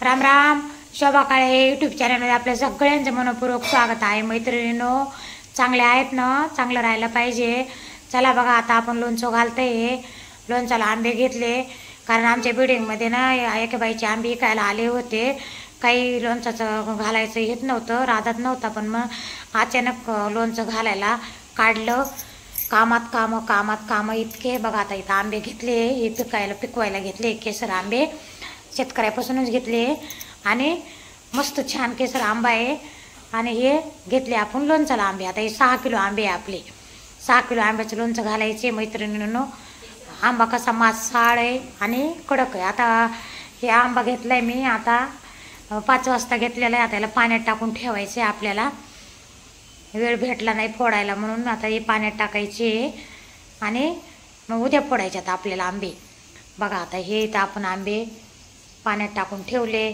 राम राम. शोभा काळे YouTube चॅनलमध्ये आपल्या सगळ्यांचं मनपूर्वक स्वागत आहे. मैत्रिणींनो, चांगले आहेत ना? चांगलं राहायला पाहिजे. चला बघा, आता आपण लोणचं घालतोय. लोणच्याला आंबे घेतले, कारण आमच्या बिल्डिंगमध्ये ना एका बाईचे आंबे विकायला आले होते. काही लोणच्याचं घालायचं येत नव्हतं, राधात नव्हता, पण मग अचानक लोणचं घालायला काढलं. कामात कामं इतके. बघा आता इथं आंबे घेतले, हे पिकवायला घेतले. केसर आंबे शेतकऱ्यापासूनच घेतले आणि मस्त छान केसर आंबा आहे. आणि हे घेतले आपण लोणच्याला आंबे. आता हे 6 किलो आंबे आहे आपले. 6 किलो आंब्याचं लोणचं घालायचे. मैत्रिणींनो, आंबा कसा मासाळ आहे आणि कडक आहे. आता हे आंबा घेतलाय मी, आता 5 वाजता घेतलेला आहे. आता याला पाण्यात टाकून ठेवायचे. आपल्याला वेळ भेटला नाही फोडायला, म्हणून आता हे पाण्यात टाकायचे आणि मग उद्या फोडायचे आता आपल्याला आंबे. बघा आता हे इथं आपण आंबे पाण्यात टाकून ठेवले.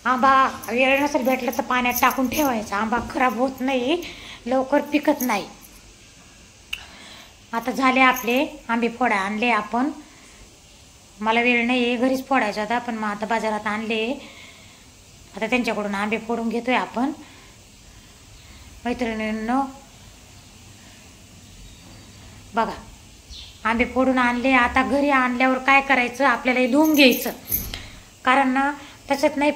आंबा वेळ नसेल भेटला तर पाण्यात टाकून ठेवायचा. आंबा खराब होत नाही, लवकर पिकत नाही. आता झाले आपले आंबे फोडा. आणले आपण, मला वेळ नाही आहे, घरीच फोडायचा होता, पण मग आता बाजारात आणले. आता त्यांच्याकडून आंबे फोडून घेतोय आपण. मैत्रिणींनो बघा, आंबे फोडून आणले. आता घरी आणल्यावर काय करायचं, आपल्याला हे धुवून घ्यायचं. कारण ना तसंच नाही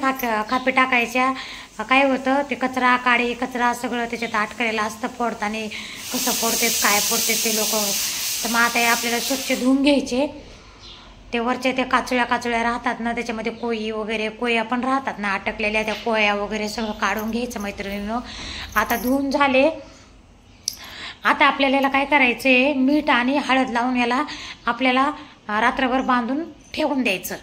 खापे टाकायच्या. काय होतं, ते कचरा काडी कचरा सगळं त्याच्यात अटकलेलं असतं. फोडताना कसं फोडतात, काय फोडतात ते लोक. तर मग आता हे आपल्याला स्वच्छ धुवून घ्यायचे. ते वरच्या त्या काचुळ्या राहतात ना, त्याच्यामध्ये कोई वगैरे कोया पण राहतात ना अटकलेल्या, त्या कोया वगैरे सगळं काढून घ्यायचं. मैत्रिणींनो आता धुवून झाले. आता आपल्याला याला काय करायचं आहे, मीठ आणि हळद लावून याला आपल्याला रात्रभर बांधून ठेवून द्यायचं.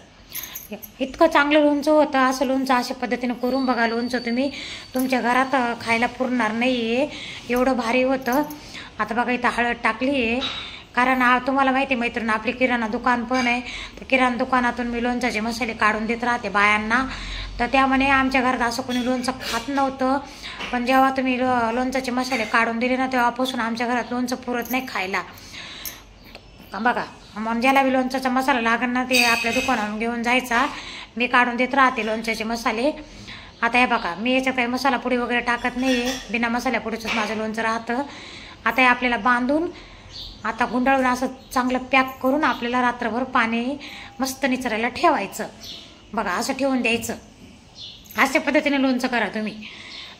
इतकं चांगलं लोणचं होतं. असं लोणचं अशा पद्धतीनं करून बघा. लोणचं तुम्ही तुमच्या घरात खायला पुरणार नाही आहे, एवढं भारी होतं. आता बघा इथं हळद टाकली आहे, कारण तुम्हाला माहिती आहे मैत्रीण, आपली किराणा दुकान पण आहे. तर किराणा दुकानातून मी लोणच्याचे मसाले काढून देत राहते बायांना. तर त्यामुळे आमच्या घरात असं कोणी लोणचं खात नव्हतं, पण जेव्हा तुम्ही लोणच्याचे मसाले काढून दिले ना, तेव्हापासून आमच्या घरात लोणचं पुरत नाही खायला. बघा, मग ज्याला बी लोणच्याचा मसाला लागेल ना, ते आपल्या दुकानावरून घेऊन जायचा. मी काढून देत राहते लोणच्याचे मसाले. आता हे बघा, मी याच्यात काही मसाला पुडी वगैरे टाकत नाही आहे, बिना मसाल्या पुडीचंच माझं लोणचं राहतं. आता हे आपल्याला बांधून आता गुंडाळून असं चांगलं पॅक करून आपल्याला रात्रभर पाणी मस्त निचरायला ठेवायचं. बघा असं ठेवून द्यायचं. अशा पद्धतीने लोणचं करा तुम्ही.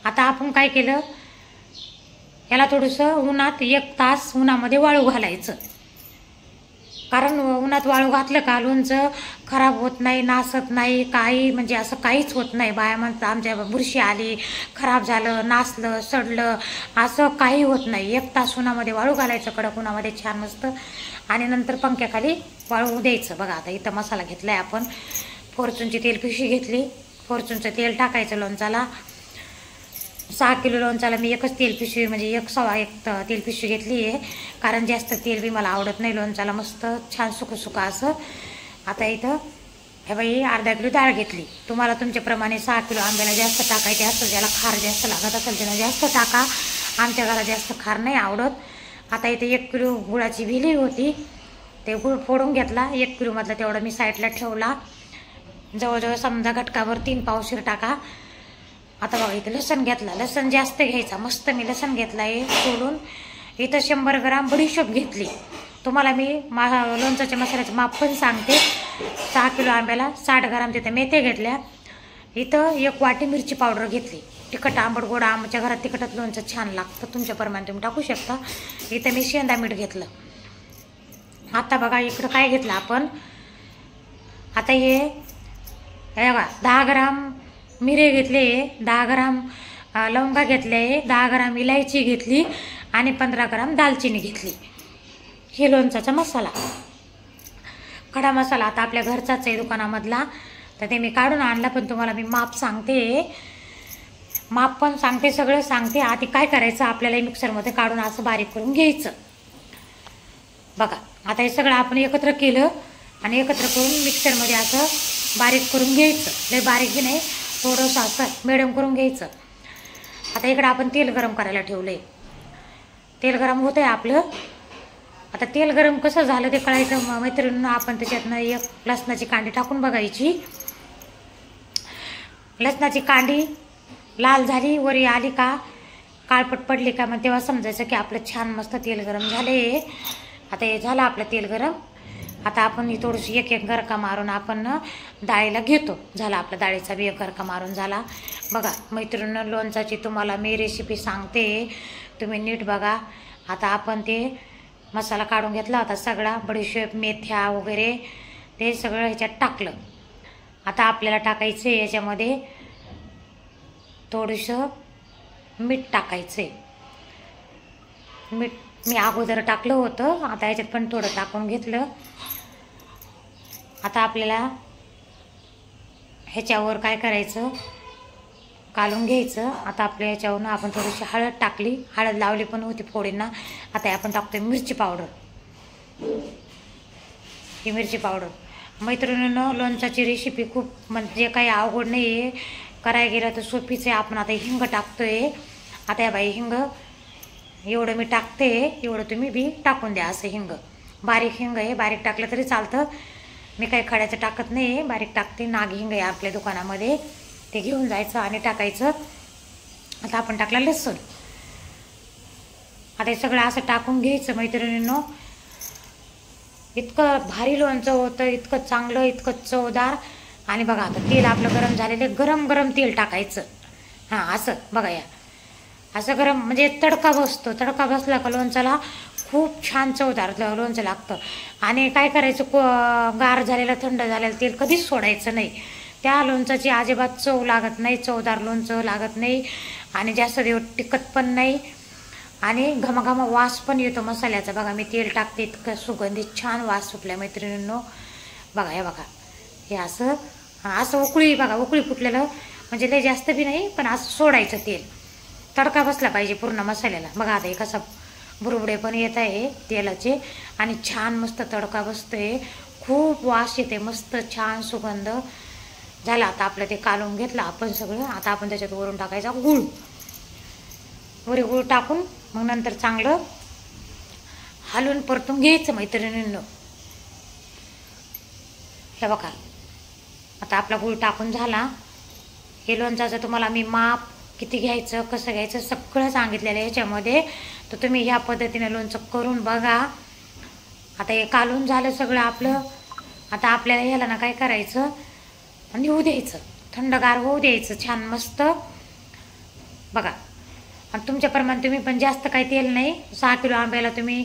आता आपण काय केलं, याला थोडंसं उन्हात 1 तास उन्हामध्ये वाळू घालायचं. कारण उन्हात वाळू घातलं का लोणचं खराब होत नाही, नासत नाही, काही म्हणजे असं काहीच होत नाही. बाया म्हणतात आमच्या बुरशी आली, खराब झालं, नासलं, सडलं, असं काही होत नाही. 1 तास उन्हामध्ये वाळू घालायचं, कडक उन्हामध्ये छान मस्त, आणि नंतर पंख्याखाली वाळू द्यायचं. बघा आता इथं मसाला घेतलाय आपण. फॉर्च्यूनची तेल पिशवी घेतली, फॉर्च्यूनचं तेल टाकायचं लोणचाला. 6 किलो लोणचाला मी एकच तेल पिशवी, म्हणजे 1 तेल पिशवी घेतली आहे, कारण जास्त तेल बी मला आवडत नाही लोणचाला. मस्त छान सुकं असं. आता इथं हे बाई अर्धा किलो डाळ घेतली. तुम्हाला तुमच्याप्रमाणे 6 किलो आंब्याला जास्त टाकायचे असतं, ज्याला खार जास्त लागत असेल त्याला जास्त टाका. आमच्या घरात जास्त खार नाही आवडत. आता इथे 1 किलो गुळाची भेली होती, ते गुळ फोडून घेतला. 1 किलोमधला तेवढा मी साईडला ठेवला. जवळजवळ समजा घटकाभर 3 पावशेर टाका. आता बघा इथं लसण घेतला. लसण जास्त घ्यायचा. मस्त मी लसण घेतला आहे सोलून. इथं 100 ग्राम बडीशोप घेतली. तुम्हाला मी लोणच्याच्या मसाल्याचं माप पण सांगते. 6 किलो आंब्याला 60 ग्राम तिथं मेथ्या घेतल्या. इथं 1 वाटी मिरची पावडर घेतली. तिखट आंबट गोड, आमच्या घरात तिखटच लोणचं छान लागतं, तुमच्या प्रमाणे तुम्ही टाकू शकता. इथं मी शेंदा मीठ घेतलं. आता बघा इकडं काय घेतलं आपण, आता हे बघा 10 ग्राम मिरे घेतले, 10 ग्राम लवंगा घेतले, 10 ग्राम इलायची घेतली आणि 15 ग्राम दालचिनी घेतली. हे लोणचाचा मसाला, खडा मसाला आता आपल्या घरचाच आहे दुकानामधला. तर ते मी काढून आणला, पण तुम्हाला मी माप सांगते, माप पण सांगते, सगळं सांगते. आधी काय करायचं, आपल्याला मिक्सरमध्ये काढून असं बारीक करून घ्यायचं. बघा आता हे सगळं आपण एकत्र केलं आणि एकत्र करून मिक्सरमध्ये असं बारीक करून घ्यायचं. लय बारीक बी नाही, थोडंसं असं मिडियम करून घ्यायचं. आता इकडं आपण तेल गरम करायला ठेवलंय. तेल गरम होत आहे आपलं. आता तेल गरम कसं झालं ते कळायचं मैत्रिणींना. आपण त्याच्यातनं 1 लसणाची कांडी टाकून बघायची. लसणाची कांडी लाल झाली, वरी आली का काळपट पडली का मग तेव्हा समजायचं की आपलं छान मस्त तेल गरम झाले. आता हे झालं आपलं तेल गरम. आता आपण ही थोडीशी एक एक गरका मारून आपण डाळीला घेतो. झाला आपला डाळीचा बी एक गरका मारून झाला. बघा मैत्रिणींनो, लोणचाची तुम्हाला मी रेसिपी सांगते, तुम्ही नीट बघा. आता आपण ते मसाला काढून घेतला होता सगळा, बडीशेप मेथ्या वगैरे ते सगळं ह्याच्यात टाकलं. आता आपल्याला टाकायचं आहे याच्यामध्ये थोडंसं मीठ टाकायचं आहे. मीठ मी अगोदर टाकलं होतं, आता याच्यात पण थोडं टाकून घेतलं. आता आपल्याला ह्याच्यावर काय करायचं, कालून घ्यायचं. आता आपल्या ह्याच्यावरून आपण थोडीशी हळद टाकली, हळद लावली पण होती फोडींना. आता आपण टाकतोय मिरची पावडर. ही मिरची पावडर मैत्रिणींनो, लोणचाची रेसिपी खूप म्हणजे काही अवघड नाही आहे, करायला गेलं तर सोपीच आहे. आपण आता हिंग टाकतोय. आता या बाई हिंग एवढं मी टाकते, एवढं तुम्ही बी टाकून द्या. असं हिंग बारीक हिंग आहे, बारीक टाकलं तरी चालतं. मी काही खड्याचं टाकत नाही, बारीक टाकते. नाग हिंग आहे आपल्या दुकानामध्ये, ते घेऊन जायचं आणि टाकायचं. आता आपण टाकलं लसूण. आता हे सगळं असं टाकून घ्यायचं मैत्रिणींनो. इतकं भारी लोणचं होतं, इतकं चांगलं, इतकं चवदार. आणि बघा आता तेल आपलं गरम झालेले, गरम गरम तेल टाकायचं. हां असं बघा, या असं गरम म्हणजे तडका बसतो. तडका बसला का लोणचाला खूप छान चवदार लोणचं लागतं. आणि काय करायचं, गार झालेलं थंड झालेलं तेल कधीच सोडायचं नाही. त्या लोणचाची अजिबात चव लागत नाही, चवदार लोणचं लागत नाही आणि जास्त दिवस टिकत पण नाही. आणि घमाघमा वास पण येतो मसाल्याचा. बघा मी तेल टाकते, इतकं सुगंधित छान वास सुटला मैत्रिणींनो. बघा हे बघा, हे असं असं उकळी बघा, उकळी फुटलेलं म्हणजे लय जास्त बी नाही, पण असं सोडायचं तेल. तडका बसला पाहिजे पूर्ण मसाल्याला. बघा आता हे कसं बुरबुडे पण येत आहे तेलाचे आणि छान मस्त तडका बसतोय, खूप वास येते, मस्त छान सुगंध झाला. आता आपलं ते कालून घेतलं आपण सगळं. आता आपण त्याच्यात वरून टाकायचा गूळ. वरी गूळ टाकून मग नंतर चांगलं हलवून परतून घ्यायचं मैत्रिणींनो. हे बघा आता आपला गूळ टाकून झाला. हे लोणचाचं तुम्हाला मी माप किती घ्यायचं, कसं घ्यायचं सगळं सांगितलेलं आहे याच्यामध्ये. तर तुम्ही ह्या पद्धतीने लोणचं करून बघा. आता हे कालून झालं सगळं आपलं. आता आपल्याला ह्याला ना काय करायचं, निवू द्यायचं, थंडगार होऊ द्यायचं छान मस्त. बघा आणि तुमच्याप्रमाणे तुम्ही पण जास्त काही तेल नाही, 6 किलो आंब्याला तुम्ही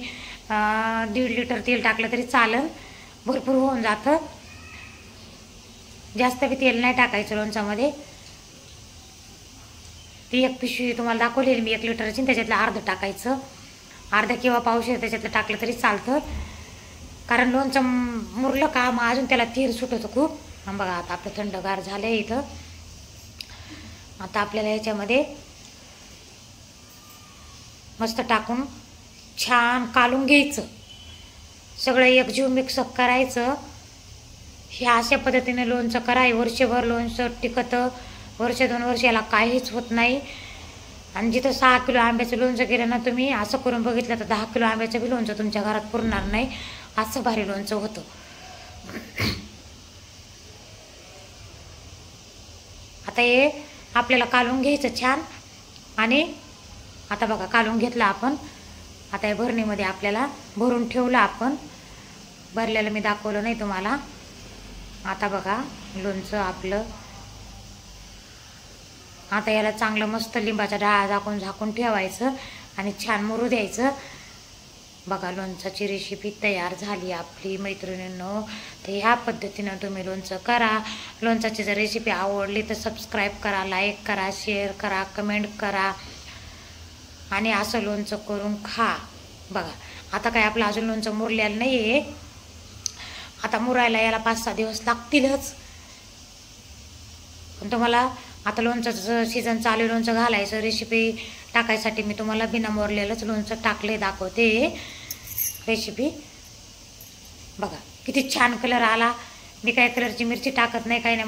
1.5 लिटर तेल टाकलं तरी चालेल, भरपूर होऊन जातं. जास्त बी तेल नाही टाकायचं लोणच्यामध्ये. ती एक पिशवी तुम्हाला दाखवलेली मी 1 लिटरची, त्याच्यातलं अर्ध टाकायचं, अर्धा किंवा पावशेर त्याच्यातलं टाकलं तरी चालतं. कारण लोणचं मुरलं का मग अजून त्याला तेल सुटतं खूप. बघा आता आपलं थंडगार झालं आहे इथं. आता आपल्याला याच्यामध्ये मस्त टाकून छान कालून घ्यायचं, सगळं एकजीव मिक्सअप करायचं. हे अशा पद्धतीने लोणचं कराय, वर्षभर लोणचं टिकतं, वर्ष 2 वर्ष याला काहीच होत नाही. आणि जिथं 6 किलो आंब्याचं लोणचं केलं ना तुम्ही, असं करून बघितलं तर 10 किलो आंब्याचं बी लोणचं तुमच्या घरात पुरणार नाही, असं भारी लोणचं होतं. आता हे आपल्याला कालून घ्यायचं छान. आणि आता बघा कालून घेतलं आपण. आता हे भरणीमध्ये आपल्याला भरून ठेवलं आपण. भरलेलं मी दाखवलं नाही तुम्हाला. आता बघा लोणचं आपलं. आता याला चांगलं मस्त लिंबाचा डाळा झाकून ठेवायचं आणि छान मुरू द्यायचं. बघा लोणचाची रेसिपी तयार झाली आपली मैत्रिणींनो. तर ह्या पद्धतीनं तुम्ही लोणचं करा. लोणचाची जर रेसिपी आवडली तर सबस्क्राईब करा, लाईक करा, शेअर करा, कमेंट करा आणि असं लोणचं करून खा. बघा आता काय आपलं अजून लोणचं मुरलेलं नाही आहे. आता मुरायला याला 5-6 दिवस लागतीलच. पण तुम्हाला आता लोणचं सीझन चालू, लोणचं घालायचं रेसिपी टाकायसाठी मी तुम्हाला बिना मोरलेलंच लोणचं टाकले दाखवते रेसिपी. बघा किती छान कलर आला. मी काय कलरची मिरची टाकत नाही, काही नाही.